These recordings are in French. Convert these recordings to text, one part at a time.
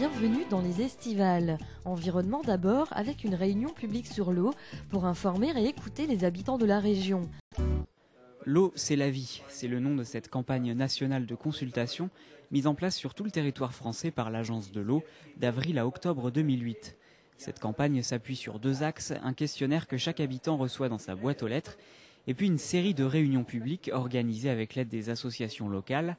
bienvenue dans les estivales. Environnement d'abord, avec une réunion publique sur l'eau pour informer et écouter les habitants de la région. L'eau, c'est la vie. C'est le nom de cette campagne nationale de consultation mise en place sur tout le territoire français par l'Agence de l'eau d'avril à octobre 2008. Cette campagne s'appuie sur deux axes, un questionnaire que chaque habitant reçoit dans sa boîte aux lettres et puis une série de réunions publiques organisées avec l'aide des associations locales,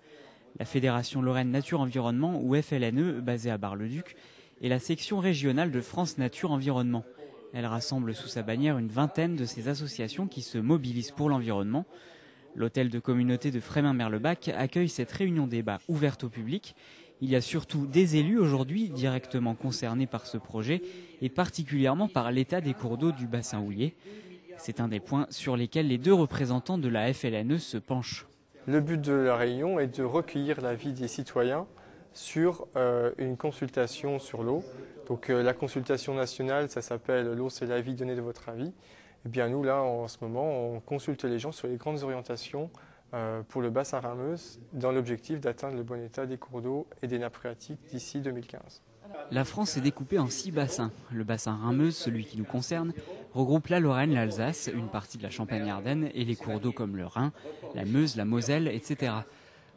la Fédération Lorraine Nature Environnement ou FLNE basée à Bar-le-Duc et la section régionale de France Nature Environnement. Elle rassemble sous sa bannière une vingtaine de ces associations qui se mobilisent pour l'environnement. L'hôtel de communauté de Frémin-Merlebach accueille cette réunion débat ouverte au public. Il y a surtout des élus aujourd'hui directement concernés par ce projet et particulièrement par l'état des cours d'eau du bassin houiller. C'est un des points sur lesquels les deux représentants de la FLNE se penchent. Le but de la réunion est de recueillir l'avis des citoyens sur une consultation sur l'eau. Donc la consultation nationale, ça s'appelle « L'eau, c'est la vie, donnez de votre avis ». Et bien nous, là, en ce moment, on consulte les gens sur les grandes orientations pour le bassin Rhin-Meuse dans l'objectif d'atteindre le bon état des cours d'eau et des nappes phréatiques d'ici 2015. La France est découpée en 6 bassins. Le bassin Rhin-Meuse, celui qui nous concerne, regroupe la Lorraine, l'Alsace, une partie de la Champagne-Ardenne et les cours d'eau comme le Rhin, la Meuse, la Moselle, etc.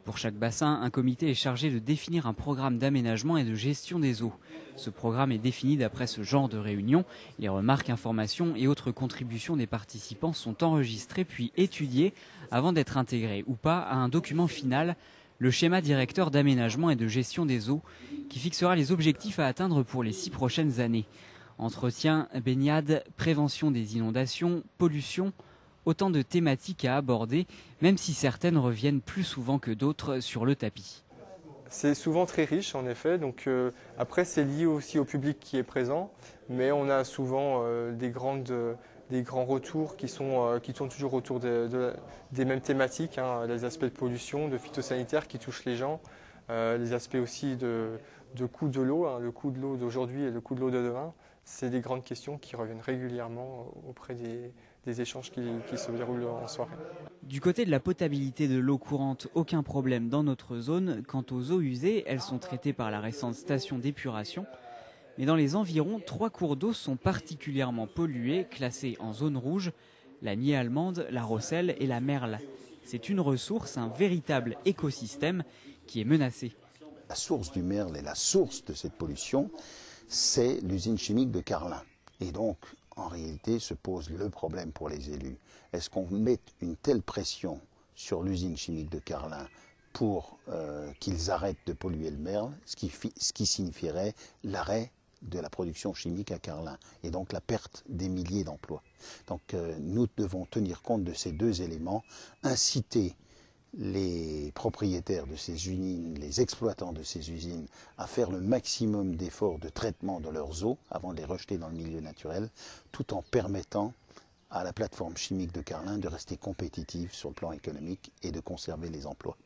Pour chaque bassin, un comité est chargé de définir un programme d'aménagement et de gestion des eaux. Ce programme est défini d'après ce genre de réunion. Les remarques, informations et autres contributions des participants sont enregistrées puis étudiées avant d'être intégrées ou pas à un document final, le schéma directeur d'aménagement et de gestion des eaux, qui fixera les objectifs à atteindre pour les 6 prochaines années. Entretien, baignade, prévention des inondations, pollution, autant de thématiques à aborder, même si certaines reviennent plus souvent que d'autres sur le tapis. C'est souvent très riche en effet, donc après c'est lié aussi au public qui est présent, mais on a souvent des grands retours qui sont toujours autour des mêmes thématiques, hein, les aspects de pollution, de phytosanitaire qui touchent les gens, les aspects aussi de coût de l'eau, hein, le coût de l'eau d'aujourd'hui et le coût de l'eau de demain. C'est des grandes questions qui reviennent régulièrement auprès des échanges qui se déroulent en soirée. Du côté de la potabilité de l'eau courante, aucun problème dans notre zone. Quant aux eaux usées, elles sont traitées par la récente station d'épuration. Mais dans les environs, 3 cours d'eau sont particulièrement pollués, classés en zone rouge, la Nier allemande, la Rosselle et la Merle. C'est une ressource, un véritable écosystème qui est menacé. La source du Merle et la source de cette pollution, c'est l'usine chimique de Carlin. Et donc, en réalité, se pose le problème pour les élus. Est-ce qu'on met une telle pression sur l'usine chimique de Carlin pour qu'ils arrêtent de polluer le Merle, ce qui signifierait l'arrêt de la production chimique à Carlin et donc la perte des milliers d'emplois. Donc nous devons tenir compte de ces deux éléments, inciter les propriétaires de ces usines, les exploitants de ces usines, à faire le maximum d'efforts de traitement de leurs eaux avant de les rejeter dans le milieu naturel, tout en permettant à la plateforme chimique de Carlin de rester compétitive sur le plan économique et de conserver les emplois.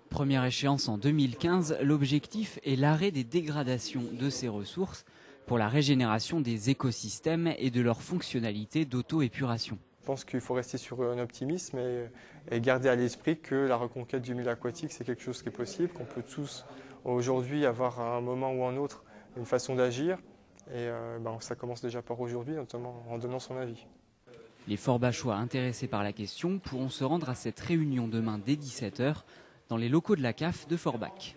Première échéance en 2015, l'objectif est l'arrêt des dégradations de ces ressources pour la régénération des écosystèmes et de leur fonctionnalité d'auto-épuration. Je pense qu'il faut rester sur un optimisme et garder à l'esprit que la reconquête du milieu aquatique, c'est quelque chose qui est possible, qu'on peut tous aujourd'hui avoir à un moment ou un autre une façon d'agir. Et ça commence déjà par aujourd'hui, notamment en donnant son avis. Les Forbachois intéressés par la question pourront se rendre à cette réunion demain dès 17h dans les locaux de la CAF de Forbach.